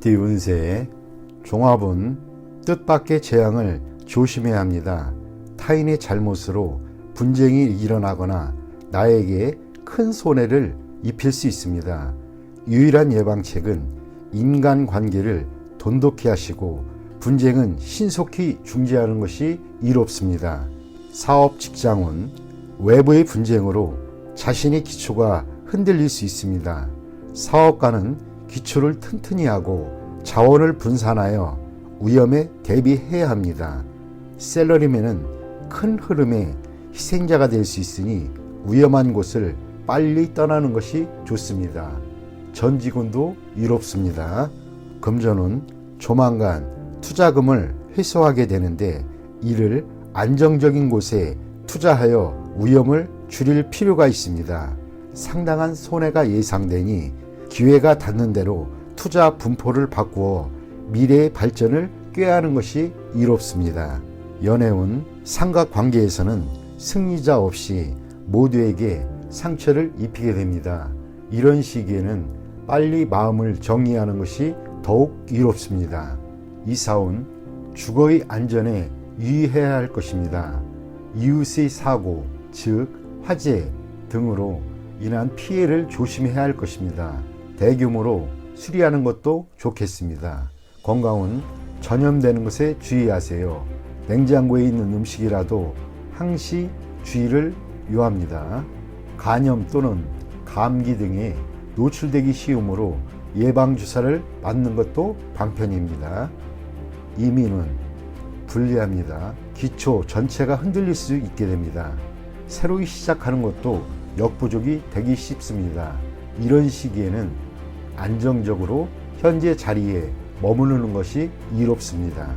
범띠 운세. 종합은 뜻밖의 재앙을 조심해야 합니다. 타인의 잘못으로 분쟁이 일어나거나 나에게 큰 손해를 입힐 수 있습니다. 유일한 예방책은 인간관계를 돈독히 하시고 분쟁은 신속히 중지하는 것이 이롭습니다. 사업 직장운. 외부의 분쟁으로 자신의 기초가 흔들릴 수 있습니다. 사업가는 기초를 튼튼히 하고 자원을 분산하여 위험에 대비해야 합니다. 셀러리맨은 큰 흐름의 희생자가 될 수 있으니 위험한 곳을 빨리 떠나는 것이 좋습니다. 전 직원도 이롭습니다. 금전은 조만간 투자금을 회수하게 되는데 이를 안정적인 곳에 투자하여 위험을 줄일 필요가 있습니다. 상당한 손해가 예상되니 기회가 닿는 대로 투자 분포를 바꾸어 미래의 발전을 꾀하는 것이 이롭습니다. 연애운. 삼각관계에서는 승리자 없이 모두에게 상처를 입히게 됩니다. 이런 시기에는 빨리 마음을 정리하는 것이 더욱 이롭습니다. 이사운. 주거의 안전에 유의해야 할 것입니다. 이웃의 사고, 즉 화재 등으로 인한 피해를 조심해야 할 것입니다. 대규모로 수리하는 것도 좋겠습니다. 건강은 전염되는 것에 주의하세요. 냉장고에 있는 음식이라도 항시 주의를 요합니다. 간염 또는 감기 등에 노출되기 쉬우므로 예방주사를 맞는 것도 방편입니다. 이민은 불리합니다. 기초 전체가 흔들릴 수 있게 됩니다. 새로 시작하는 것도 역부족이 되기 쉽습니다. 이런 시기에는 안정적으로 현재 자리에 머무르는 것이 이롭습니다.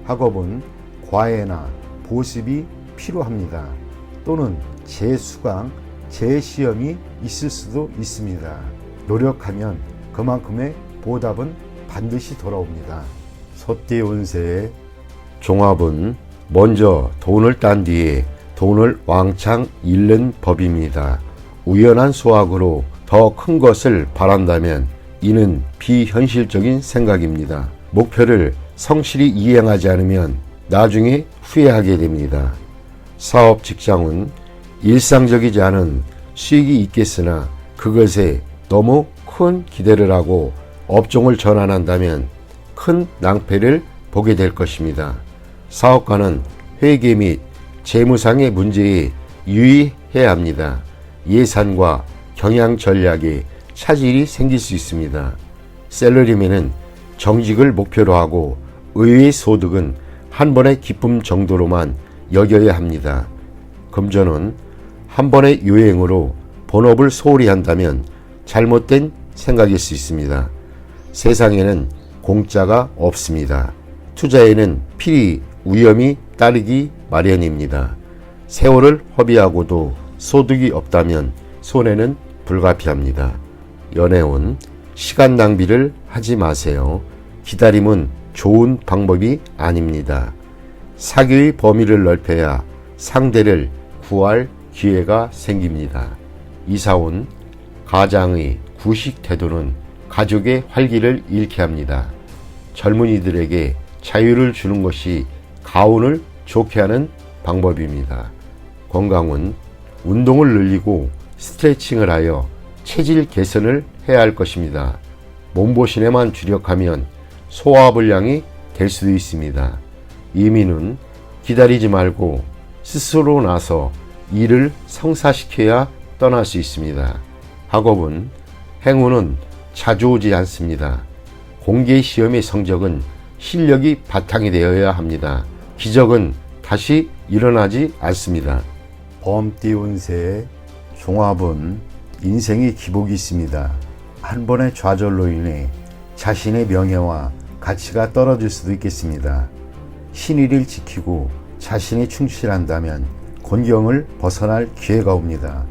학업은 과외나 보습이 필요합니다. 또는 재수강, 재시험이 있을 수도 있습니다. 노력하면 그만큼의 보답은 반드시 돌아옵니다. 소띠 운세. 종합은 먼저 돈을 딴 뒤에 돈을 왕창 잃는 법입니다. 우연한 수확으로 더 큰 것을 바란다면 이는 비현실적인 생각입니다. 목표를 성실히 이행하지 않으면 나중에 후회하게 됩니다. 사업 직장은 일상적이지 않은 수익이 있겠으나 그것에 너무 큰 기대를 하고 업종을 전환한다면 큰 낭패를 보게 될 것입니다. 사업가는 회계 및 재무상의 문제에 유의해야 합니다. 예산과 경영 전략에 차질이 생길 수 있습니다. 셀러리맨은 정직을 목표로 하고 의외의 소득은 한 번의 기쁨 정도로만 여겨야 합니다. 금전은 한 번의 유행으로 본업을 소홀히 한다면 잘못된 생각일 수 있습니다. 세상에는 공짜가 없습니다. 투자에는 필히 위험이 따르기 마련입니다. 세월을 허비하고도 소득이 없다면 손해는 불가피합니다. 연애운. 시간 낭비를 하지 마세요. 기다림은 좋은 방법이 아닙니다. 사교의 범위를 넓혀야 상대를 구할 기회가 생깁니다. 이사운. 가장의 구식 태도는 가족의 활기를 잃게 합니다. 젊은이들에게 자유를 주는 것이 가운을 좋게 하는 방법입니다. 건강은 운동을 늘리고 스트레칭을 하여 체질 개선을 해야 할 것입니다. 몸보신에만 주력하면 소화불량이 될 수도 있습니다. 이민은 기다리지 말고 스스로 나서 일을 성사시켜야 떠날 수 있습니다. 학업은 행운은 자주 오지 않습니다. 공개 시험의 성적은 실력이 바탕이 되어야 합니다. 기적은 다시 일어나지 않습니다. 범띠 운세. 종합은 인생의 기복이 있습니다. 한 번의 좌절로 인해 자신의 명예와 가치가 떨어질 수도 있겠습니다. 신의를 지키고 자신이 충실한다면 곤경을 벗어날 기회가 옵니다.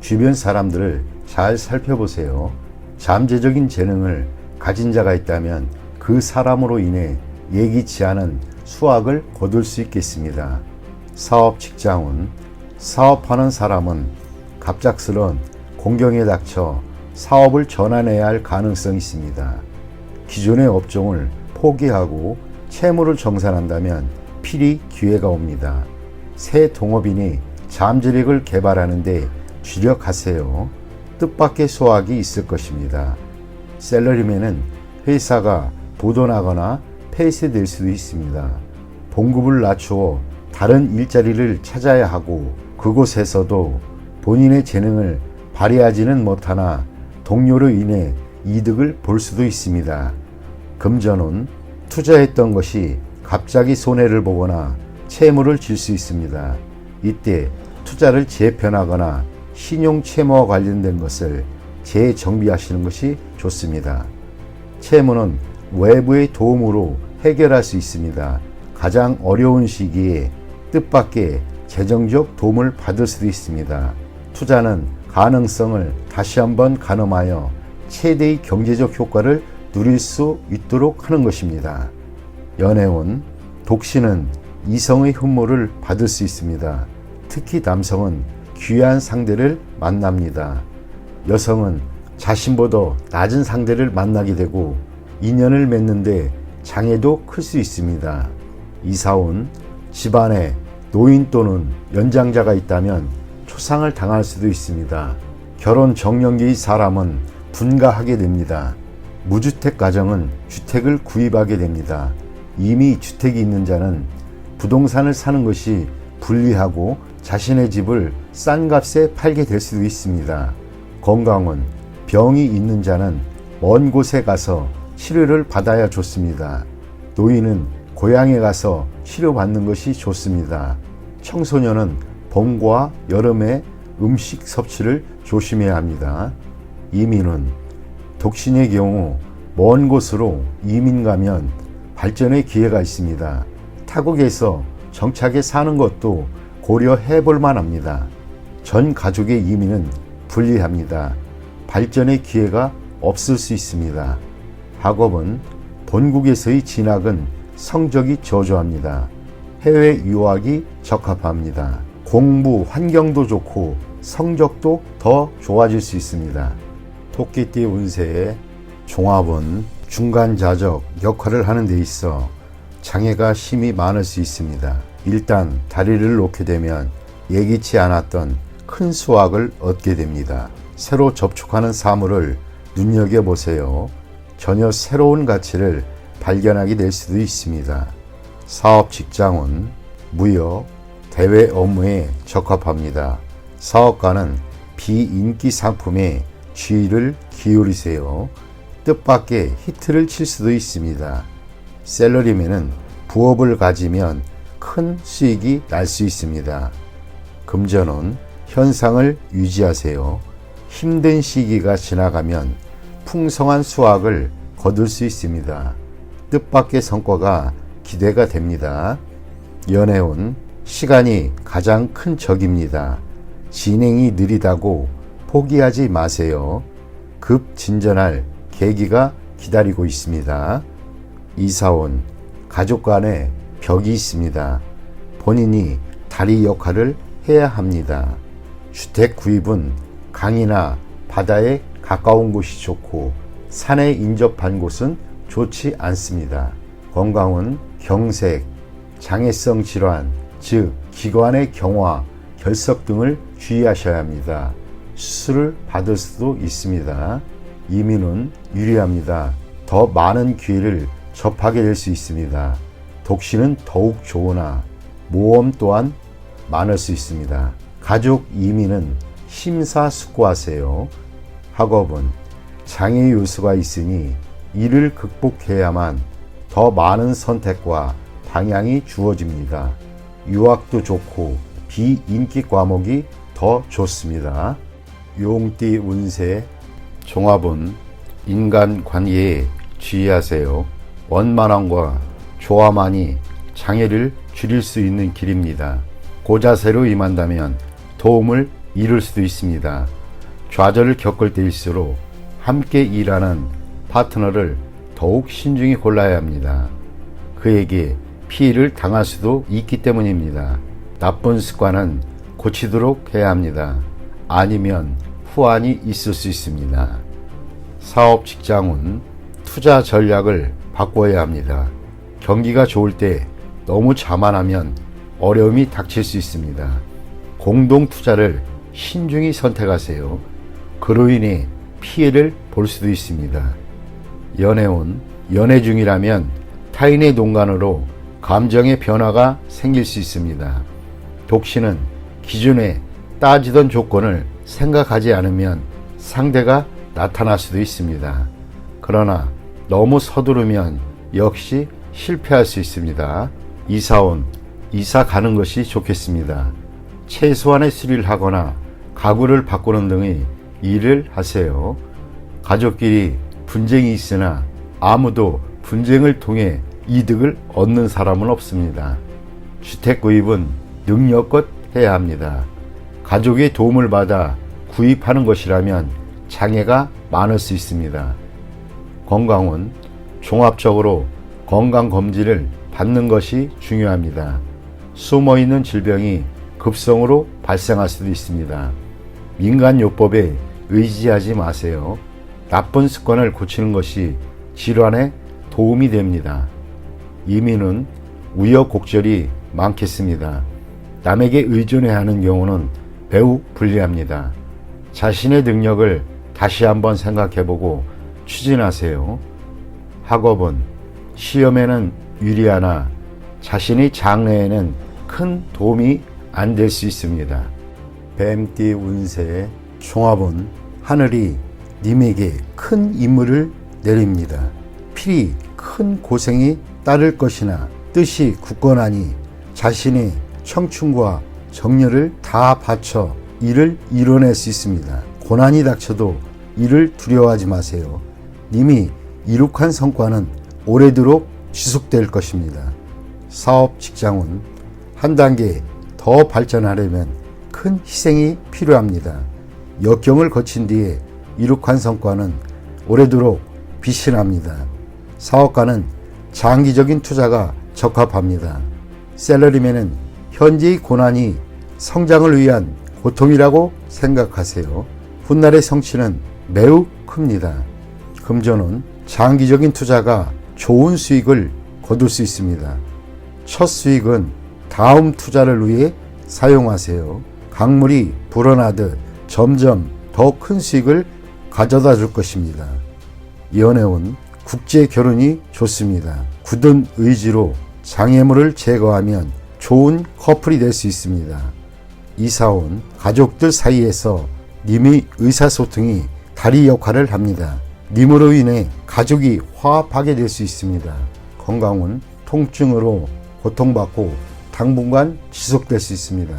주변 사람들을 잘 살펴보세요. 잠재적인 재능을 가진 자가 있다면 그 사람으로 인해 예기치 않은 수확을 거둘 수 있겠습니다. 사업 직장운. 사업하는 사람은 갑작스런 공경에 닥쳐 사업을 전환해야 할 가능성이 있습니다. 기존의 업종을 포기하고 채무를 정산한다면 필히 기회가 옵니다. 새 동업인이 잠재력을 개발하는데 주력하세요. 뜻밖의 소확이 있을 것입니다. 샐러리맨은 회사가 부도나거나 폐쇄될 수도 있습니다. 봉급을 낮추어 다른 일자리를 찾아야 하고 그곳에서도 본인의 재능을 발휘하지는 못하나 동료로 인해 이득을 볼 수도 있습니다. 금전운, 투자했던 것이 갑자기 손해를 보거나 채무를 질 수 있습니다. 이때 투자를 재편하거나 신용 채무와 관련된 것을 재정비하시는 것이 좋습니다. 채무는 외부의 도움으로 해결할 수 있습니다. 가장 어려운 시기에 뜻밖의 재정적 도움을 받을 수도 있습니다. 투자는 가능성을 다시 한번 가늠하여 최대의 경제적 효과를 누릴 수 있도록 하는 것입니다. 연애운, 독신은 이성의 흠모를 받을 수 있습니다. 특히 남성은 귀한 상대를 만납니다. 여성은 자신보다 낮은 상대를 만나게 되고 인연을 맺는데 장애도 클 수 있습니다. 이사운, 집안에 노인 또는 연장자가 있다면 초상을 당할 수도 있습니다. 결혼 정년기의 사람은 분가하게 됩니다. 무주택 가정은 주택을 구입하게 됩니다. 이미 주택이 있는 자는 부동산을 사는 것이 불리하고 자신의 집을 싼 값에 팔게 될 수도 있습니다. 건강은 병이 있는 자는 먼 곳에 가서 치료를 받아야 좋습니다. 노인은 고향에 가서 치료받는 것이 좋습니다. 청소년은 봄과 여름에 음식 섭취를 조심해야 합니다. 이민은 독신의 경우 먼 곳으로 이민 가면 발전의 기회가 있습니다. 타국에서 정착해 사는 것도 고려해 볼 만합니다. 전 가족의 이민은 불리합니다. 발전의 기회가 없을 수 있습니다. 학업은 본국에서의 진학은 성적이 저조합니다. 해외 유학이 적합합니다. 공부 환경도 좋고 성적도 더 좋아질 수 있습니다. 토끼띠 운세의 종합은 중간자적 역할을 하는 데 있어 장애가 심히 많을 수 있습니다. 일단 다리를 놓게 되면 예기치 않았던 큰 수확을 얻게 됩니다. 새로 접촉하는 사물을 눈여겨보세요. 전혀 새로운 가치를 발견하게 될 수도 있습니다. 사업 직장은 무역, 대외 업무에 적합합니다. 사업가는 비인기 상품에 주의를 기울이세요. 뜻밖의 히트를 칠 수도 있습니다. 샐러리맨은 부업을 가지면 큰 수익이 날 수 있습니다. 금전운, 현상을 유지하세요. 힘든 시기가 지나가면 풍성한 수확을 거둘 수 있습니다. 뜻밖의 성과가 기대가 됩니다. 연애운, 시간이 가장 큰 적입니다. 진행이 느리다고 포기하지 마세요. 급 진전할 계기가 기다리고 있습니다. 이사운, 가족 간에 벽이 있습니다. 본인이 다리 역할을 해야 합니다. 주택 구입은 강이나 바다에 가까운 곳이 좋고 산에 인접한 곳은 좋지 않습니다. 건강은 경색, 장애성 질환, 즉 기관의 경화, 결석 등을 주의하셔야 합니다. 수술을 받을 수도 있습니다. 이민은 유리합니다. 더 많은 기회를 접하게 될 수 있습니다. 독신은 더욱 좋으나 모험 또한 많을 수 있습니다. 가족 이민은 심사숙고하세요. 학업은 장애 요소가 있으니 이를 극복해야만 더 많은 선택과 방향이 주어집니다. 유학도 좋고 비인기 과목이 더 좋습니다. 용띠 운세 종합은 인간관계에 주의하세요. 원만함과 조화만이 장애를 줄일 수 있는 길입니다. 고자세로 임한다면 도움을 이룰 수도 있습니다. 좌절을 겪을 때일수록 함께 일하는 파트너를 더욱 신중히 골라야 합니다. 그에게 피해를 당할 수도 있기 때문입니다. 나쁜 습관은 고치도록 해야 합니다. 아니면 후환이 있을 수 있습니다. 사업 직장운, 투자 전략을 바꿔야 합니다. 경기가 좋을 때 너무 자만하면 어려움이 닥칠 수 있습니다. 공동 투자를 신중히 선택하세요. 그로 인해 피해를 볼 수도 있습니다. 연애운, 연애 중이라면 타인의 농간으로 감정의 변화가 생길 수 있습니다. 독신은 기존에 따지던 조건을 생각하지 않으면 상대가 나타날 수도 있습니다. 그러나 너무 서두르면 역시 실패할 수 있습니다. 이사온, 이사 가는 것이 좋겠습니다. 최소한의 수리를 하거나 가구를 바꾸는 등의 일을 하세요. 가족끼리 분쟁이 있으나 아무도 분쟁을 통해 이득을 얻는 사람은 없습니다. 주택 구입은 능력껏 해야 합니다. 가족의 도움을 받아 구입하는 것이라면 장애가 많을 수 있습니다. 건강은 종합적으로 건강검진을 받는 것이 중요합니다. 숨어있는 질병이 급성으로 발생할 수도 있습니다. 민간요법에 의지하지 마세요. 나쁜 습관을 고치는 것이 질환에 도움이 됩니다. 이민은 우여곡절이 많겠습니다. 남에게 의존해야 하는 경우는 매우 불리합니다. 자신의 능력을 다시 한번 생각해보고 추진하세요. 학업은 시험에는 유리하나 자신의 장래에는 큰 도움이 안 될 수 있습니다. 뱀띠 운세 종합은 하늘이 님에게 큰 임무를 내립니다. 필히 큰 고생이 따를 것이나 뜻이 굳건하니 자신의 청춘과 정열을 다 바쳐 일을 이뤄낼 수 있습니다. 고난이 닥쳐도 이를 두려워하지 마세요. 님이 이룩한 성과는 오래도록 지속될 것입니다. 사업 직장은 한 단계 더 발전하려면 큰 희생이 필요합니다. 역경을 거친 뒤에 이룩한 성과는 오래도록 빛이 납니다. 사업가는 장기적인 투자가 적합합니다. 셀러리맨은 현재의 고난이 성장을 위한 고통이라고 생각하세요. 훗날의 성취는 매우 큽니다. 금전은 장기적인 투자가 좋은 수익을 거둘 수 있습니다. 첫 수익은 다음 투자를 위해 사용하세요. 강물이 불어나듯 점점 더 큰 수익을 가져다 줄 것입니다. 연애운 국제 결혼이 좋습니다. 굳은 의지로 장애물을 제거하면 좋은 커플이 될 수 있습니다. 이사온 가족들 사이에서 님의 의사소통이 다리 역할을 합니다. 님으로 인해 가족이 화합하게 될 수 있습니다. 건강은 통증으로 고통받고 당분간 지속될 수 있습니다.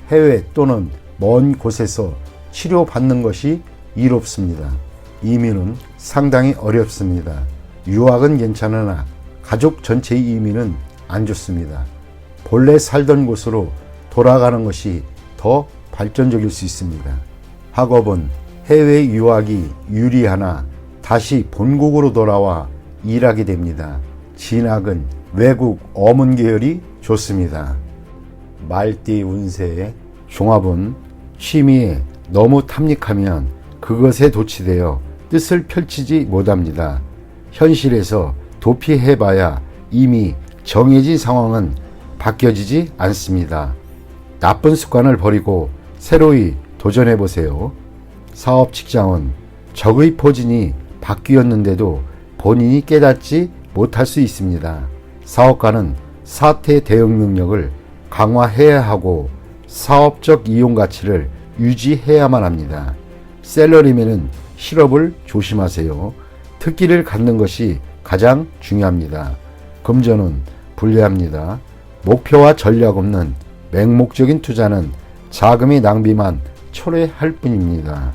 해외 또는 먼 곳에서 치료받는 것이 이롭습니다. 이민은 상당히 어렵습니다. 유학은 괜찮으나 가족 전체의 이민은 안 좋습니다. 본래 살던 곳으로 돌아가는 것이 더 발전적일 수 있습니다. 학업은 해외 유학이 유리하나 다시 본국으로 돌아와 일하게 됩니다. 진학은 외국 어문 계열이 좋습니다. 말띠 운세의 종합은 취미에 너무 탐닉하면 그것에 도취되어 뜻을 펼치지 못합니다. 현실에서 도피해봐야 이미 정해진 상황은 바뀌어지지 않습니다. 나쁜 습관을 버리고 새로이 도전해보세요. 사업 직장은 적의 포진이 바뀌었는데도 본인이 깨닫지 못할 수 있습니다. 사업가는 사태 대응 능력을 강화해야 하고 사업적 이용 가치를 유지해야만 합니다. 셀러리맨은 실업을 조심하세요. 특기를 갖는 것이 가장 중요합니다. 금전은 불리합니다. 목표와 전략 없는 맹목적인 투자는 자금의 낭비만 초래할 뿐입니다.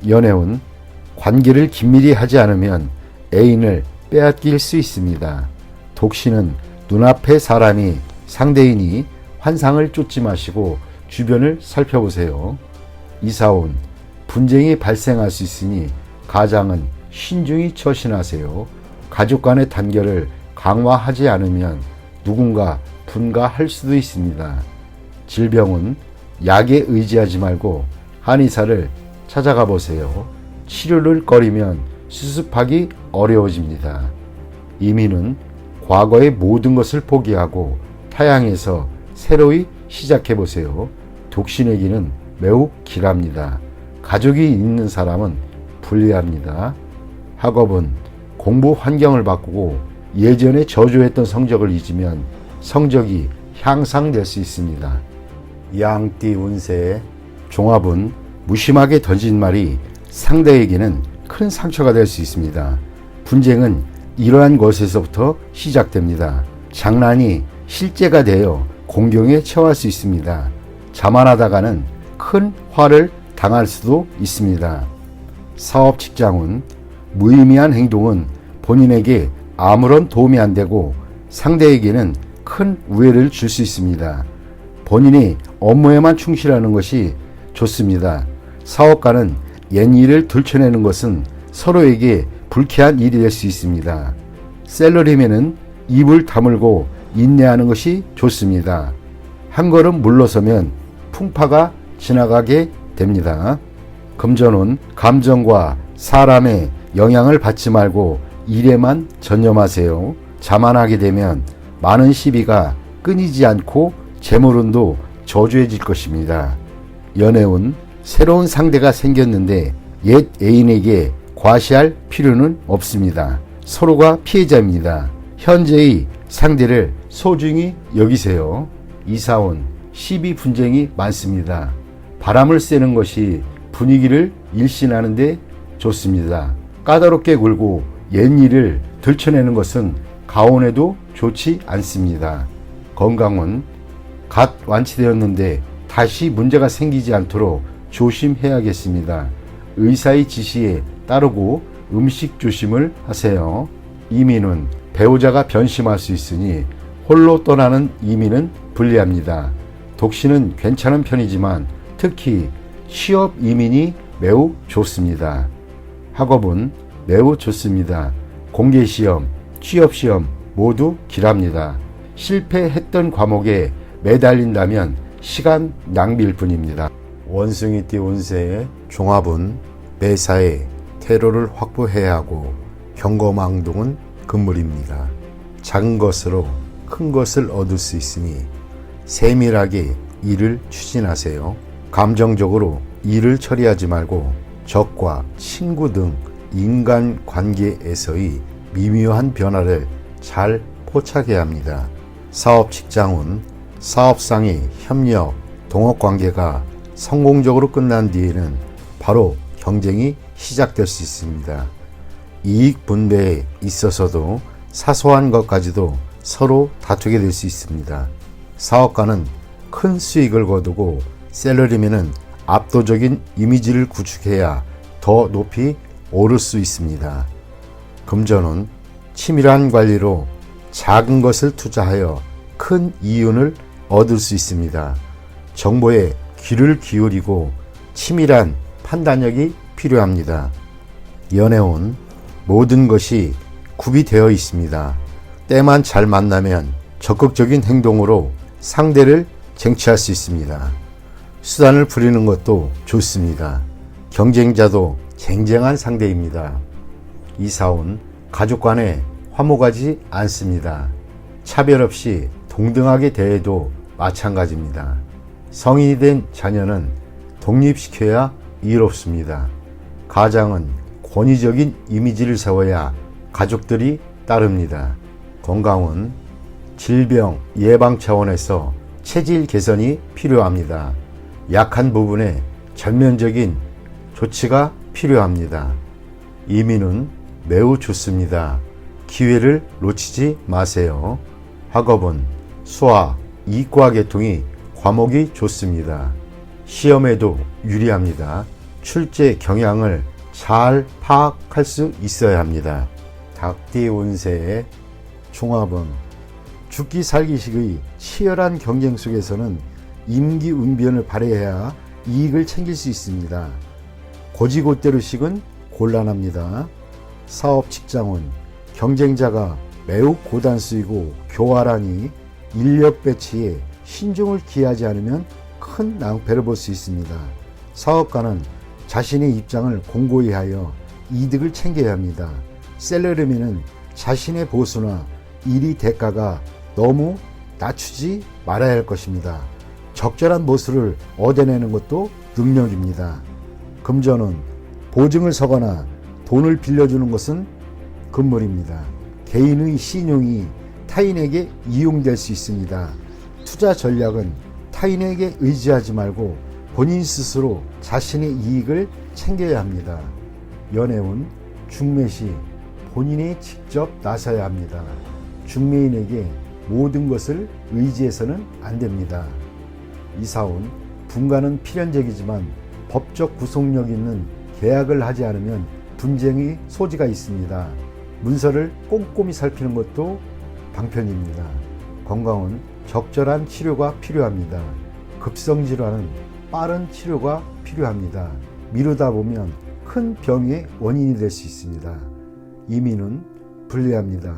연애운 관계를 긴밀히 하지 않으면 애인을 빼앗길 수 있습니다. 독신은 눈앞의 사람이 상대이니 환상을 쫓지 마시고 주변을 살펴보세요. 이사온 분쟁이 발생할 수 있으니 가장은 신중히 처신하세요. 가족 간의 단결을 강화하지 않으면 누군가 분가할 수도 있습니다. 질병은 약에 의지하지 말고 한의사를 찾아가 보세요. 치료를 꺼리면 수습하기 어려워집니다. 이민은 과거의 모든 것을 포기하고 타향해서 새로이 시작해보세요. 독신에게는 매우 길합니다. 가족이 있는 사람은 불리합니다. 학업은 공부 환경을 바꾸고 예전에 저조했던 성적을 잊으면 성적이 향상될 수 있습니다. 양띠 운세의 종합은 무심하게 던진 말이 상대에게는 큰 상처가 될 수 있습니다. 분쟁은 이러한 것에서부터 시작됩니다. 장난이 실제가 되어 공경에 처할 수 있습니다. 자만하다가는 큰 화를 당할 수도 있습니다. 사업 직장은 무의미한 행동은 본인에게 아무런 도움이 안 되고 상대에게는 큰 우애를 줄 수 있습니다. 본인이 업무에만 충실하는 것이 좋습니다. 사업가는 옛일을 들춰내는 것은 서로에게 불쾌한 일이 될 수 있습니다. 셀러리맨은 입을 다물고 인내하는 것이 좋습니다. 한 걸음 물러서면 풍파가 지나가게 됩니다. 금전은 감정과 사람의 영향을 받지 말고 일에만 전념하세요. 자만하게 되면 많은 시비가 끊이지 않고 재물운도 저조해질 것입니다. 연애운 새로운 상대가 생겼는데 옛 애인에게 과시할 필요는 없습니다. 서로가 피해자입니다. 현재의 상대를 소중히 여기세요. 이사운 시비 분쟁이 많습니다. 바람을 쐬는 것이 분위기를 일신하는 데 좋습니다. 까다롭게 굴고 옛일을 들춰내는 것은 가온에도 좋지 않습니다. 건강은 갓 완치되었는데 다시 문제가 생기지 않도록 조심해야겠습니다. 의사의 지시에 따르고 음식 조심을 하세요. 이민은 배우자가 변심할 수 있으니 홀로 떠나는 이민은 불리합니다. 독신은 괜찮은 편이지만 특히 취업 이민이 매우 좋습니다. 학업은 매우 좋습니다. 공개시험, 취업시험 모두 길합니다. 실패했던 과목에 매달린다면 시간 낭비일 뿐입니다. 원숭이띠 운세의 종합은 매사에 테러를 확보해야 하고 경거망동은 금물입니다. 작은 것으로 큰 것을 얻을 수 있으니 세밀하게 일을 추진하세요. 감정적으로 일을 처리하지 말고 적과 친구 등 인간관계에서의 미묘한 변화를 잘 포착해야 합니다. 사업 직장운 사업상의 협력, 동업관계가 성공적으로 끝난 뒤에는 바로 경쟁이 시작될 수 있습니다. 이익 분배에 있어서도 사소한 것까지도 서로 다투게 될 수 있습니다. 사업가는 큰 수익을 거두고 셀러리맨은 압도적인 이미지를 구축해야 더 높이 오를 수 있습니다. 금전은 치밀한 관리로 작은 것을 투자하여 큰 이윤을 얻을 수 있습니다. 정보에 귀를 기울이고 치밀한 판단력이 필요합니다. 연애운 모든 것이 구비되어 있습니다. 때만 잘 만나면 적극적인 행동으로 상대를 쟁취할 수 있습니다. 수단을 부리는 것도 좋습니다. 경쟁자도 쟁쟁한 상대입니다. 이사운 가족 간에 화목하지 않습니다. 차별 없이 동등하게 대해도 마찬가지입니다. 성인이 된 자녀는 독립시켜야 이롭습니다. 가장은 권위적인 이미지를 세워야 가족들이 따릅니다. 건강은 질병 예방 차원에서 체질 개선이 필요합니다. 약한 부분에 전면적인 조치가 필요합니다. 이민은 매우 좋습니다. 기회를 놓치지 마세요. 학업은 수학, 이과 계통이 과목이 좋습니다. 시험에도 유리합니다. 출제 경향을 잘 파악할 수 있어야 합니다. 닭띠 운세의 종합은 죽기 살기식의 치열한 경쟁 속에서는 임기응변을 발휘해야 이익을 챙길 수 있습니다. 고지고대로식은 곤란합니다. 사업 직장은 경쟁자가 매우 고단수이고 교활하니 인력 배치에 신중을 기하지 않으면 큰 낭패를 볼 수 있습니다. 사업가는 자신의 입장을 공고히 하여 이득을 챙겨야 합니다. 셀러리맨은 자신의 보수나 일의 대가가 너무 낮추지 말아야 할 것입니다. 적절한 보수를 얻어내는 것도 능력입니다. 금전은 보증을 서거나 돈을 빌려주는 것은 금물입니다. 개인의 신용이 타인에게 이용될 수 있습니다. 투자 전략은 타인에게 의지하지 말고 본인 스스로 자신의 이익을 챙겨야 합니다. 연애운 중매시 본인이 직접 나서야 합니다. 중매인에게 모든 것을 의지해서는 안 됩니다. 이사운 분가는 필연적이지만 법적 구속력 있는 계약을 하지 않으면 분쟁의 소지가 있습니다. 문서를 꼼꼼히 살피는 것도 방편입니다. 건강은 적절한 치료가 필요합니다. 급성질환은 빠른 치료가 필요합니다. 미루다 보면 큰 병의 원인이 될 수 있습니다. 이민은 불리합니다.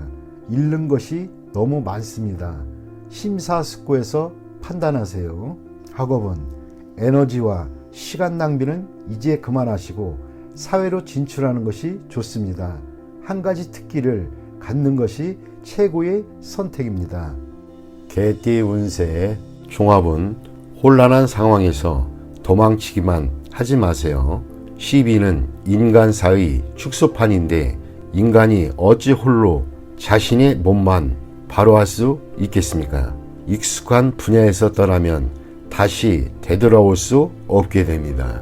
잃는 것이 너무 많습니다. 심사숙고해서 판단하세요. 학업은 에너지와 시간 낭비는 이제 그만하시고 사회로 진출하는 것이 좋습니다. 한 가지 특기를 갖는 것이 최고의 선택입니다. 개띠 운세의 종합은 혼란한 상황에서 도망치기만 하지 마세요. 시비는 인간사의 축소판인데 인간이 어찌 홀로 자신의 몸만 바로할 수 있겠습니까? 익숙한 분야에서 떠나면 다시 되돌아올 수 없게 됩니다.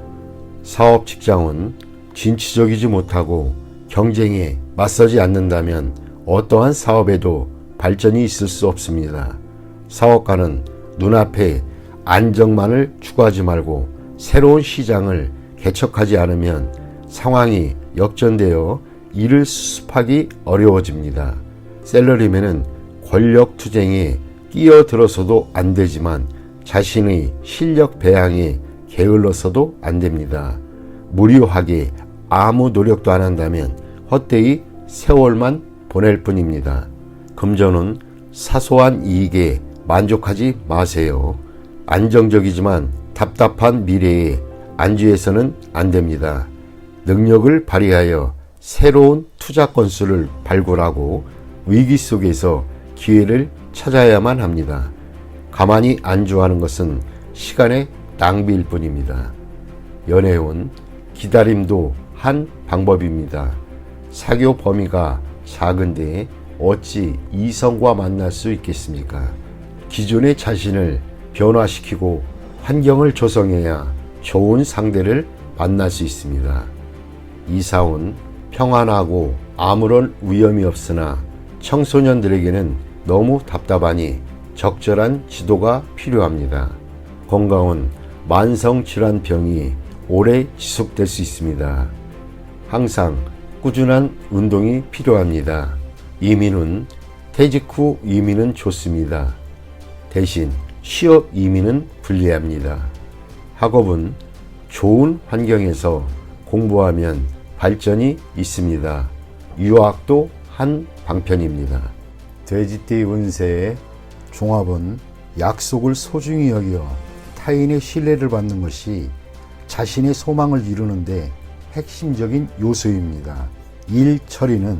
사업 직장은 진취적이지 못하고 경쟁에 맞서지 않는다면 어떠한 사업에도 발전이 있을 수 없습니다. 사업가는 눈앞에 안정만을 추구하지 말고 새로운 시장을 개척하지 않으면 상황이 역전되어 일을 수습하기 어려워집니다. 셀러리맨은 권력 투쟁에 끼어들어서도 안 되지만 자신의 실력 배양에 게을러서도 안 됩니다. 무료하게 아무 노력도 안 한다면 헛되이 세월만 보낼 뿐입니다. 금전은 사소한 이익에 만족하지 마세요. 안정적이지만 답답한 미래에 안주해서는 안 됩니다. 능력을 발휘하여 새로운 투자 건수를 발굴하고 위기 속에서 기회를 찾아야만 합니다. 가만히 안주하는 것은 시간의 낭비일 뿐입니다. 연애운 기다림도 한 방법입니다. 사교 범위가 작은데 어찌 이성과 만날 수 있겠습니까? 기존의 자신을 변화시키고 환경을 조성해야 좋은 상대를 만날 수 있습니다. 이사운 평안하고 아무런 위험이 없으나 청소년들에게는 너무 답답하니 적절한 지도가 필요합니다. 건강은 만성질환병이 오래 지속될 수 있습니다. 항상 꾸준한 운동이 필요합니다. 이민은 퇴직 후 이민은 좋습니다. 대신 취업 이민은 불리합니다. 학업은 좋은 환경에서 공부하면 발전이 있습니다. 유학도 한 방편입니다. 돼지띠 운세의 종합은 약속을 소중히 여겨 타인의 신뢰를 받는 것이 자신의 소망을 이루는데 핵심적인 요소입니다. 일 처리는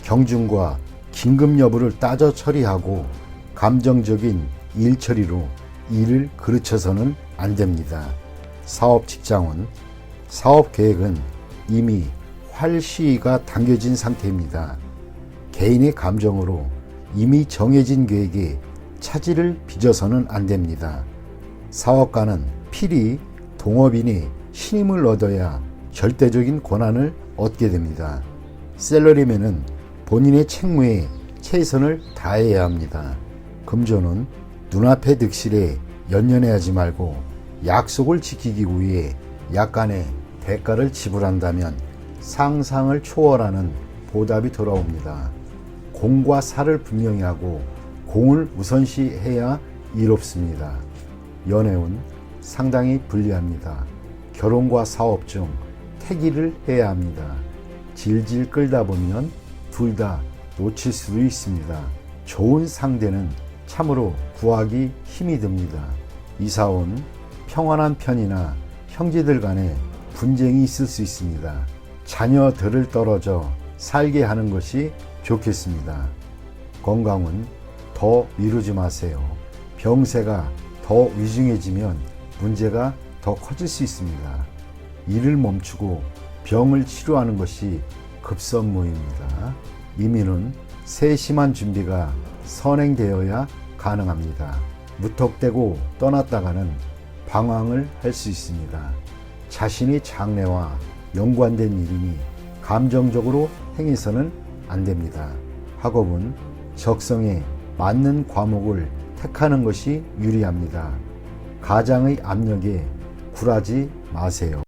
경중과 긴급 여부를 따져 처리하고 감정적인 일 처리로 일을 그르쳐서는 안 됩니다. 사업 직장은 사업 계획은 이미 활시가 당겨진 상태입니다. 개인의 감정으로 이미 정해진 계획에 차질을 빚어서는 안 됩니다. 사업가는 필히 동업인이 신임을 얻어야 절대적인 권한을 얻게 됩니다. 셀러리맨은 본인의 책무에 최선을 다해야 합니다. 금전은 눈앞의 득실에 연연해하지 말고 약속을 지키기 위해 약간의 대가를 지불한다면 상상을 초월하는 보답이 돌아옵니다. 공과 사를 분명히 하고 공을 우선시해야 이롭습니다. 연애운 상당히 불리합니다. 결혼과 사업 중 택일을 해야 합니다. 질질 끌다 보면 둘 다 놓칠 수도 있습니다. 좋은 상대는 참으로 구하기 힘이 듭니다. 이사온 평안한 편이나 형제들 간에 분쟁이 있을 수 있습니다. 자녀들을 떨어져 살게 하는 것이 좋겠습니다. 건강은 더 미루지 마세요. 병세가 더 위중해지면 문제가 더 커질 수 있습니다. 일을 멈추고 병을 치료하는 것이 급선무입니다. 이민은 세심한 준비가 선행되어야 가능합니다. 무턱대고 떠났다가는 방황을 할 수 있습니다. 자신의 장래와 연관된 일이니 감정적으로 행해서는 안 됩니다. 학업은 적성에 맞는 과목을 택하는 것이 유리합니다. 가장의 압력에 굴하지 마세요.